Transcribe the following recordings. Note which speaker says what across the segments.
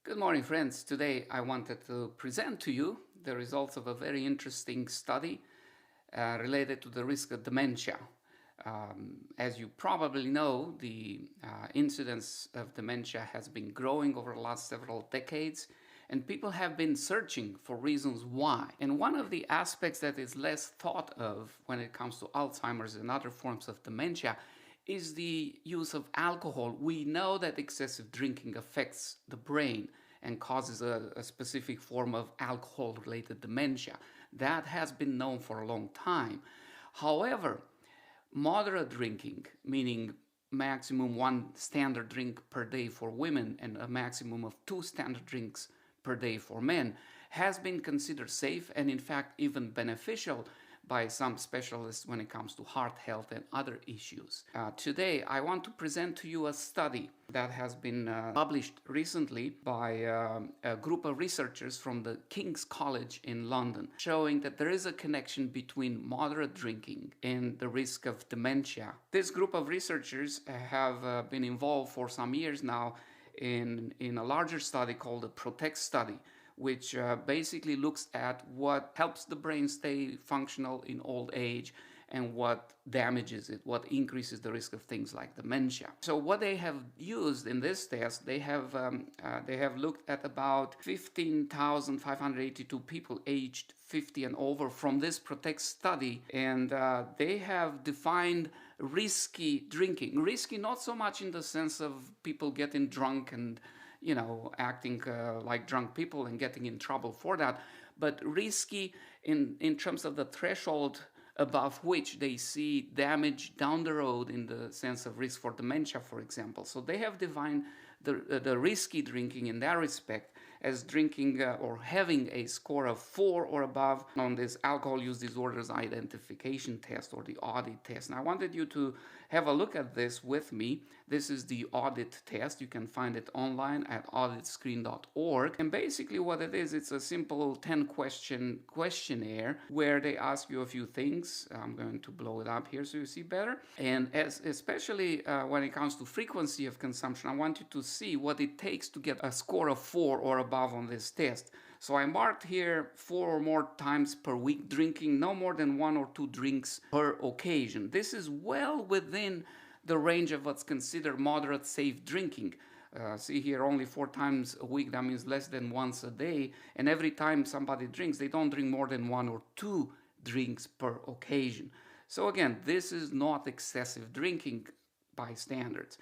Speaker 1: Good morning, friends. Today I wanted to present to you the results of a very interesting study related to the risk of dementia. As you probably know, the incidence of dementia has been growing over the last several decades, and people have been searching for reasons why. And one of the aspects that is less thought of when it comes to Alzheimer's and other forms of dementia is the use of alcohol. We know that excessive drinking affects the brain and causes a specific form of alcohol-related dementia. That has been known for a long time. However, moderate drinking, meaning maximum one standard drink per day for women and a maximum of 2 standard drinks per day for men, has been considered safe and in fact even beneficial by some specialists when it comes to heart health and other issues. Today I want to present to you a study that has been published recently by a group of researchers from the King's College in London, showing that there is a connection between moderate drinking and the risk of dementia. This group of researchers have been involved for some years now in a larger study called the PROTECT study, which basically looks at what helps the brain stay functional in old age and what damages it, what increases the risk of things like dementia. So what they have used in this test, they have looked at about 15,582 people aged 50 and over from this PROTECT study, and they have defined risky drinking. Risky not so much in the sense of people getting drunk and acting like drunk people and getting in trouble for that, but risky in terms of the threshold above which they see damage down the road in the sense of risk for dementia, for example. So they have defined the risky drinking in that respect as drinking or having a score of 4 or above on this alcohol use disorders identification test or the audit test. And I wanted you to have a look at this with me. This is the audit test. You can find it online at auditscreen.org. And basically what it is, it's a simple 10-question questionnaire where they ask you a few things. I'm going to blow it up here so you see better. And especially when it comes to frequency of consumption, I want you to see what it takes to get a score of 4 or above on this test. So I marked here 4 or more times per week drinking, no more than 1 or 2 drinks per occasion. This is well within the range of what's considered moderate safe drinking. See here, only 4 times a week, that means less than once a day. And every time somebody drinks, they don't drink more than 1 or 2 drinks per occasion. So again, this is not excessive drinking by standards.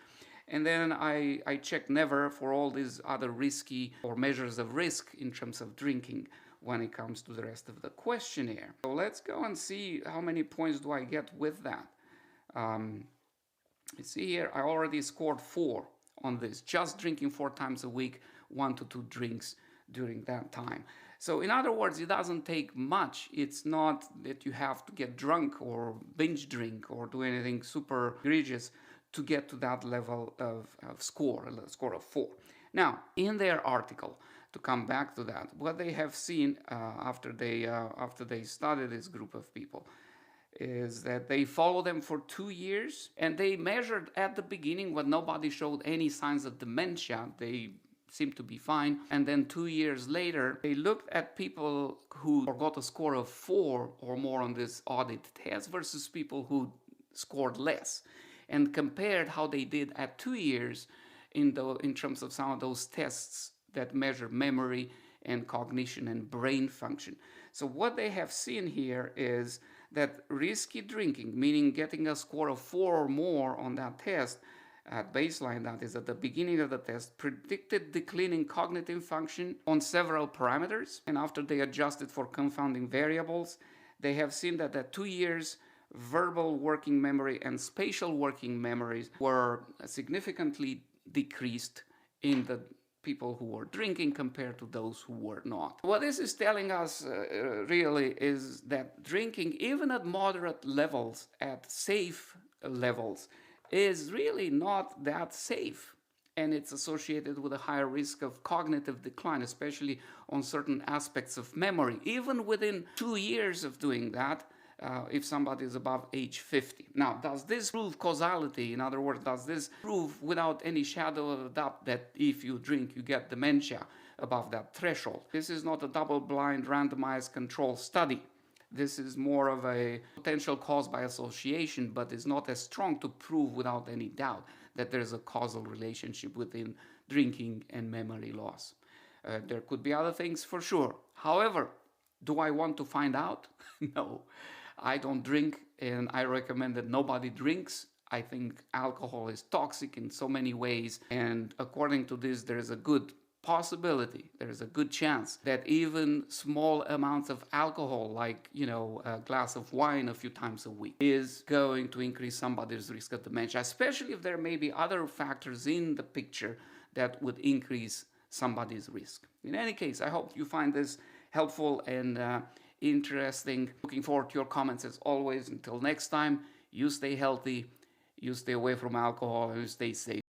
Speaker 1: And then I checked never for all these other risky or measures of risk in terms of drinking when it comes to the rest of the questionnaire. So let's go and see how many points do I get with that. You see here, I already scored 4 on this, just drinking 4 times a week, 1 to 2 drinks during that time. So in other words, it doesn't take much. It's not that you have to get drunk or binge drink or do anything super egregious to get to that level of score, a score of 4. Now, in their article, to come back to that, what they have seen after they studied this group of people is that they follow them for 2 years, and they measured at the beginning when nobody showed any signs of dementia. They seemed to be fine. And then 2 years later, they looked at people who got a score of 4 or more on this audit test versus people who scored less, and compared how they did at 2 years in terms of some of those tests that measure memory and cognition and brain function. So what they have seen here is that risky drinking, meaning getting a score of 4 or more on that test at baseline, that is at the beginning of the test, predicted declining cognitive function on several parameters. And after they adjusted for confounding variables, they have seen that at 2 years, verbal working memory and spatial working memories were significantly decreased in the people who were drinking compared to those who were not. What this is telling us really is that drinking, even at moderate levels, at safe levels, is really not that safe. And it's associated with a higher risk of cognitive decline, especially on certain aspects of memory. Even within 2 years of doing that, if somebody is above age 50. Now, does this prove causality? In other words, does this prove without any shadow of a doubt that if you drink, you get dementia above that threshold? This is not a double-blind, randomized control study. This is more of a potential cause by association, but is not as strong to prove without any doubt that there is a causal relationship within drinking and memory loss. There could be other things for sure. However, do I want to find out? No. I don't drink, and I recommend that nobody drinks. I think alcohol is toxic in so many ways, and according to this, there is a good possibility, there is a good chance that even small amounts of alcohol, like, a glass of wine a few times a week, is going to increase somebody's risk of dementia, especially if there may be other factors in the picture that would increase somebody's risk. In any case, I hope you find this helpful and interesting. Looking forward to your comments as always. Until next time, you stay healthy, you stay away from alcohol, and you stay safe.